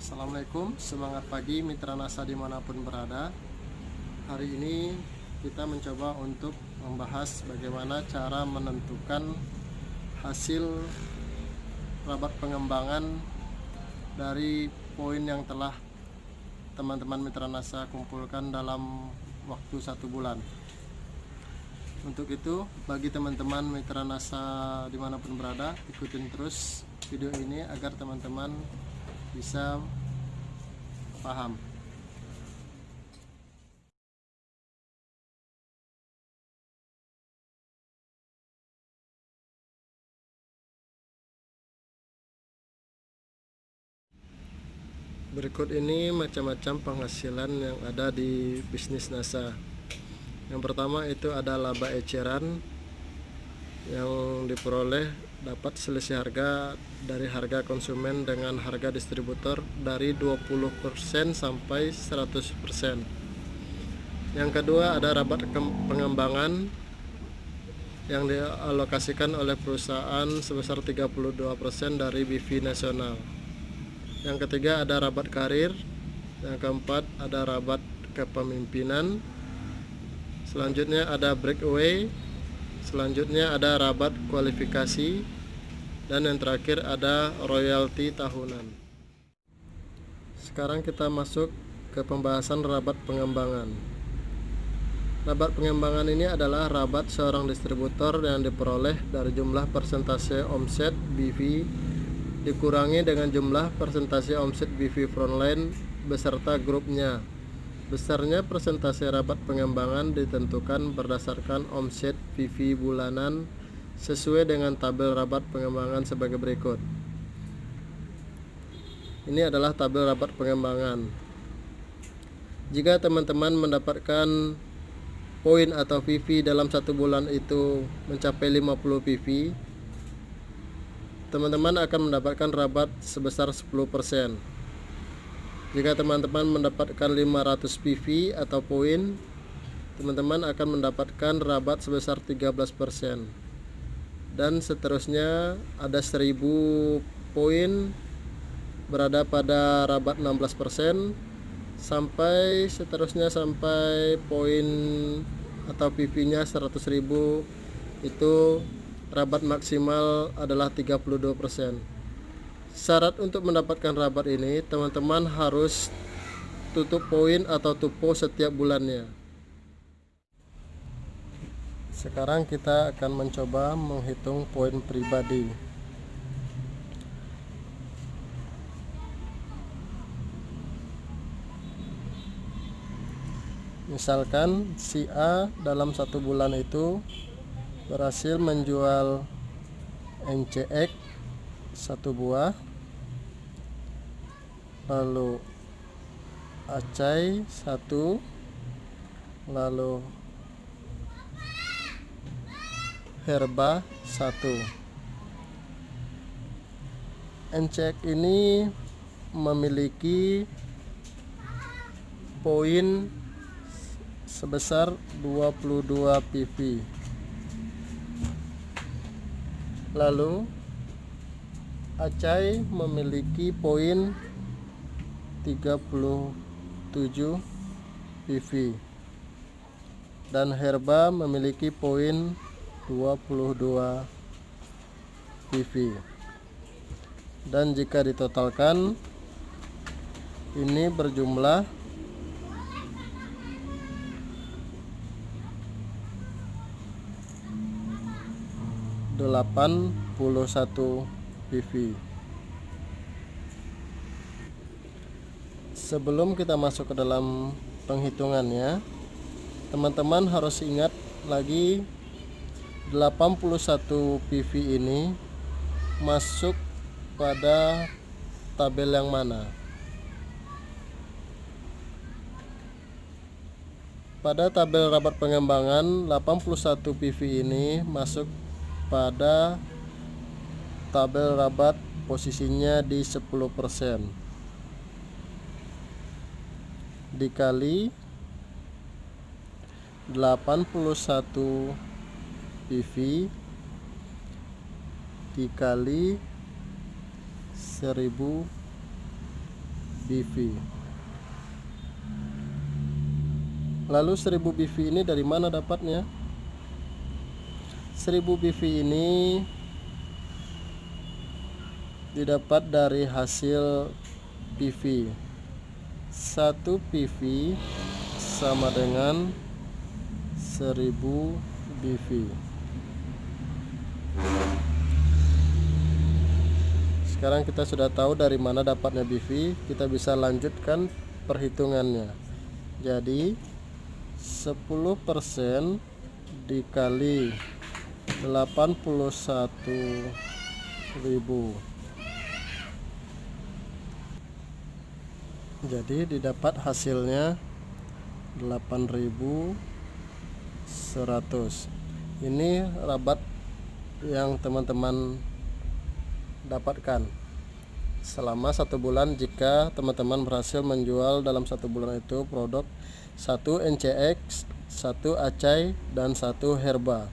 Assalamualaikum, semangat pagi mitra NASA dimanapun berada. Hari ini kita mencoba untuk membahas bagaimana cara menentukan hasil rabat pengembangan dari poin yang telah teman-teman mitra NASA kumpulkan dalam waktu 1 bulan. Untuk itu, bagi teman-teman mitra NASA dimanapun berada, ikutin terus video ini agar teman-teman bisa paham. Berikut ini macam-macam penghasilan yang ada di bisnis NASA. Yang pertama itu ada laba eceran yang diperoleh dapat selisih harga dari harga konsumen dengan harga distributor dari 20% sampai 100%. Yang kedua ada rabat pengembangan yang dialokasikan oleh perusahaan sebesar 32% dari BV nasional. Yang ketiga ada rabat karir. Yang keempat ada rabat kepemimpinan. Selanjutnya ada breakaway. Selanjutnya ada rabat kualifikasi. Dan yang terakhir ada royalti tahunan. Sekarang kita masuk ke pembahasan rabat pengembangan. Rabat pengembangan ini adalah rabat seorang distributor yang diperoleh dari jumlah persentase omset BV dikurangi dengan jumlah persentase omset BV frontline beserta grupnya. Besarnya persentase rabat pengembangan ditentukan berdasarkan omset BV bulanan sesuai dengan tabel rabat pengembangan sebagai berikut. Ini adalah tabel rabat pengembangan. Jika teman-teman mendapatkan poin atau PV dalam 1 bulan itu mencapai 50 PV, teman-teman akan mendapatkan rabat sebesar 10%. Jika teman-teman mendapatkan 500 PV atau poin, teman-teman akan mendapatkan rabat sebesar 13%. Dan seterusnya ada 1000 poin berada pada rabat 16%, sampai seterusnya sampai poin atau PV-nya 100.000 itu rabat maksimal adalah 32%. Syarat untuk mendapatkan rabat ini, teman-teman harus tutup poin atau tupo setiap bulannya. Sekarang kita akan mencoba menghitung poin pribadi. Misalkan si A dalam 1 bulan itu berhasil menjual NCX 1 buah, lalu acai 1, lalu herba 1. NCX ini memiliki poin sebesar 22 PV. Lalu acai memiliki poin 37 PV dan herba memiliki poin 22 PV. Dan jika ditotalkan ini berjumlah 81 PV. Sebelum kita masuk ke dalam penghitungannya, teman-teman harus ingat lagi 81 PV ini masuk pada tabel yang mana. Pada tabel rabat pengembangan, 81 PV ini masuk pada tabel rabat posisinya di 10%, dikali 81 PV dikali 1000 BV. Lalu 1000 BV ini dari mana dapatnya? 1000 BV ini didapat dari hasil PV. 1 PV sama dengan 1000 BV. Sekarang kita sudah tahu dari mana dapatnya BV, kita bisa lanjutkan perhitungannya. Jadi 10% dikali 81.000. Jadi didapat hasilnya 8.100. Ini rabat yang teman-teman dapatkan selama 1 bulan jika teman-teman berhasil menjual dalam 1 bulan itu produk 1 NCX, 1 Acai, dan 1 Herba.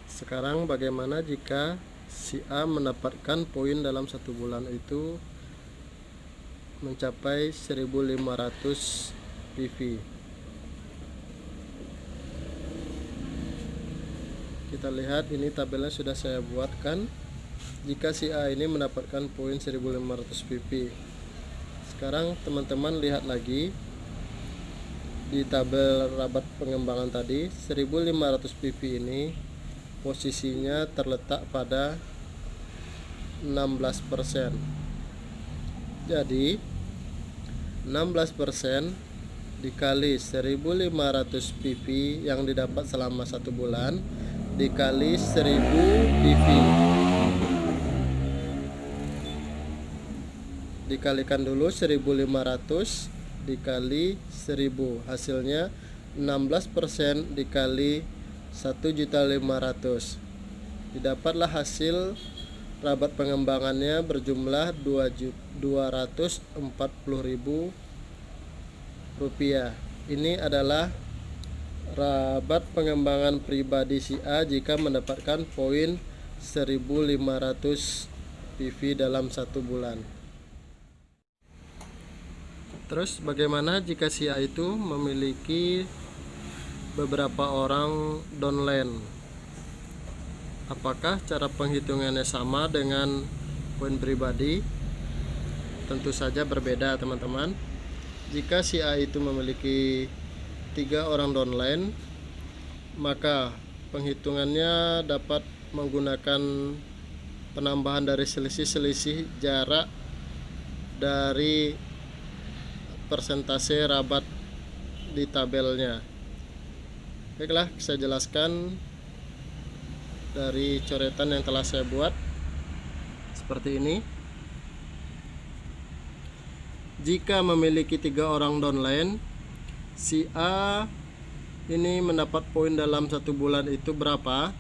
Sekarang bagaimana jika si A mendapatkan poin dalam 1 bulan itu mencapai 1500 PV. Kita lihat, ini tabelnya sudah saya buatkan. Jika si A ini mendapatkan poin 1500 PP. Sekarang teman-teman lihat lagi di tabel rabat pengembangan tadi, 1500 PP ini posisinya terletak pada 16%. Jadi 16% dikali 1500 PP yang didapat selama 1 bulan dikali 1000 PV, dikalikan dulu 1500 dikali 1000, hasilnya 16% dikali 1.500.000. Didapatlah hasil rabat pengembangannya berjumlah 240.000 rupiah. Ini adalah rabat pengembangan pribadi si A jika mendapatkan poin 1500 PV dalam 1 bulan. Terus bagaimana jika si A itu memiliki beberapa orang downline? Apakah cara penghitungannya sama dengan poin pribadi? Tentu saja berbeda, teman-teman. Jika si A itu memiliki 3 orang downline, maka penghitungannya dapat menggunakan penambahan dari selisih jarak dari persentase rabat di tabelnya. Baiklah, saya jelaskan dari coretan yang telah saya buat seperti ini. Jika memiliki 3 orang downline, si A ini mendapat poin dalam 1 bulan itu berapa?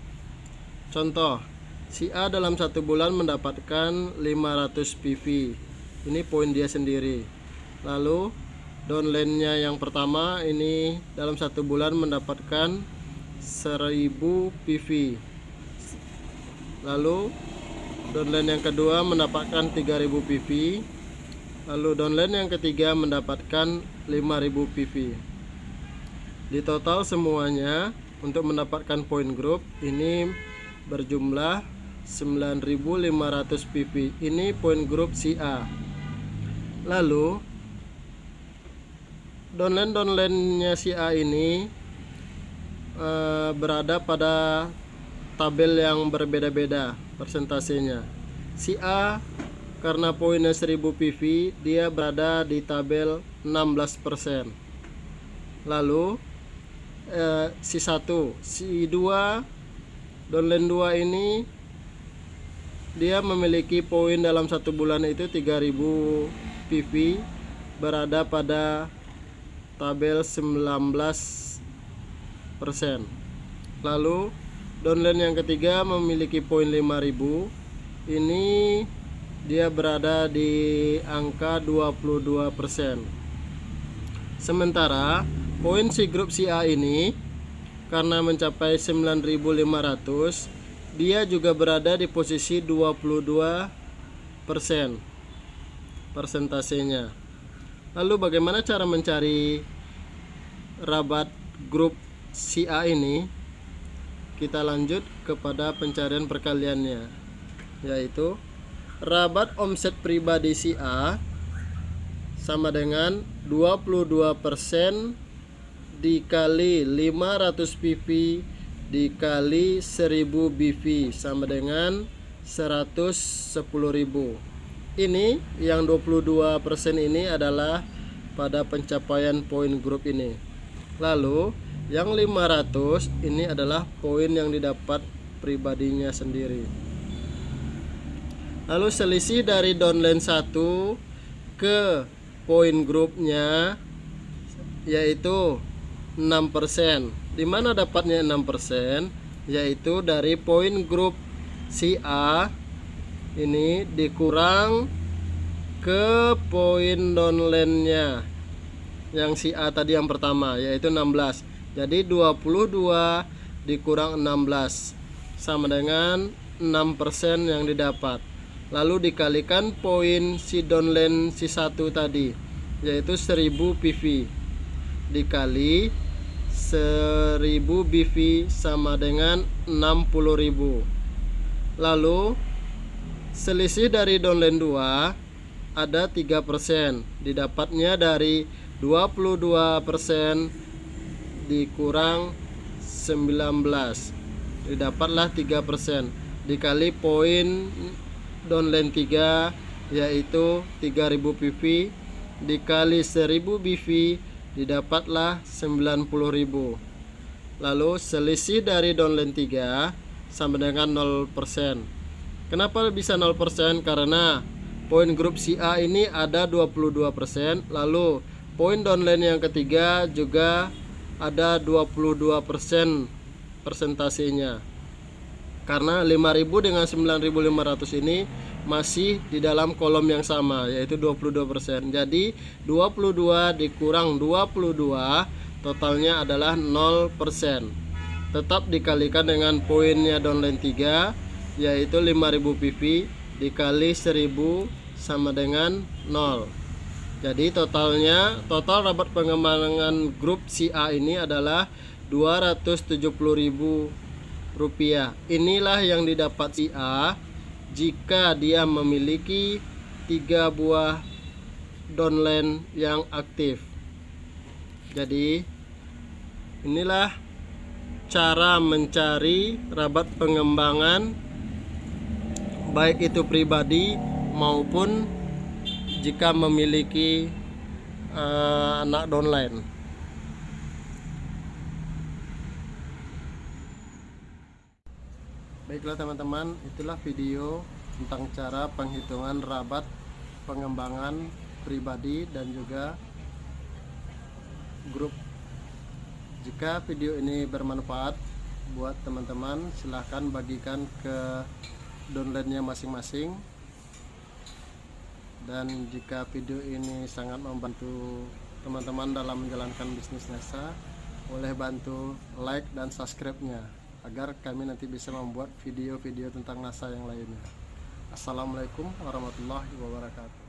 Contoh, si A dalam 1 bulan mendapatkan 500 PV. Ini poin dia sendiri. Lalu downline-nya yang pertama ini dalam 1 bulan mendapatkan 1000 PV. Lalu downline yang kedua mendapatkan 3000 PV. Lalu downline yang ketiga mendapatkan 5000 PV. Di total semuanya untuk mendapatkan poin grup ini berjumlah 9500 PV. Ini poin grup si A. Lalu downline-nya si A ini berada pada tabel yang berbeda-beda persentasenya. Si A karena poinnya 1000 PV, dia berada di tabel 16%. Lalu si 1, si 2, downline 2 ini dia memiliki poin dalam 1 bulan itu 3000 PV, berada pada tabel 19%. Lalu downline yang ketiga memiliki poin 5000, ini dia berada di angka 22%. Sementara poin si grup si A ini karena mencapai 9.500, dia juga berada di posisi 22% persentasenya. Lalu bagaimana cara mencari rabat grup si A ini? Kita lanjut kepada pencarian perkaliannya, yaitu rabat omset pribadi si A sama dengan 22% dikali 500 PV dikali 1000 BV sama dengan 110.000. Ini yang 22% ini adalah pada pencapaian poin grup ini. Lalu yang 500 ini adalah poin yang didapat pribadinya sendiri. Lalu selisih dari downline 1 ke poin grupnya yaitu 6%. Di mana dapatnya 6%? Yaitu dari poin grup si A ini dikurang ke poin downline-nya yang si A tadi yang pertama, yaitu 16. Jadi 22 dikurang 16 sama dengan 6% yang didapat. Lalu dikalikan poin si downline si 1 tadi, yaitu 1000 PV dikali 1000 BV sama dengan 60.000. Lalu selisih dari downline 2 ada 3%, didapatnya dari 22% dikurang 19, didapatlah 3% dikali poin downline 3 yaitu 3000 PV dikali 1000 BV didapatlah 90.000. Lalu selisih dari downline 3 sama dengan 0%. Kenapa bisa 0%? Karena poin grup si A ini ada 22%, lalu poin downline yang ketiga juga ada 22% persentasenya. Karena 5.000 dengan 9.500 ini masih di dalam kolom yang sama, yaitu 22%. Jadi 22 dikurang 22 totalnya adalah 0%. Tetap dikalikan dengan poinnya downline 3 yaitu 5.000 PV dikali 1000 sama dengan 0. Jadi total rabat pengembangan grup si A ini adalah 270.000 rupiah. Inilah yang didapat si A jika dia memiliki 3 buah downline yang aktif. Jadi inilah cara mencari rabat pengembangan baik itu pribadi maupun jika memiliki anak downline. Baiklah teman-teman, itulah video tentang cara penghitungan rabat pengembangan pribadi dan juga grup. Jika video ini bermanfaat buat teman-teman, silahkan bagikan ke downline-nya masing-masing. Dan jika video ini sangat membantu teman-teman dalam menjalankan bisnis NASA, boleh bantu like dan subscribe-nya agar kami nanti bisa membuat video-video tentang NASA yang lainnya. Assalamualaikum warahmatullahi wabarakatuh.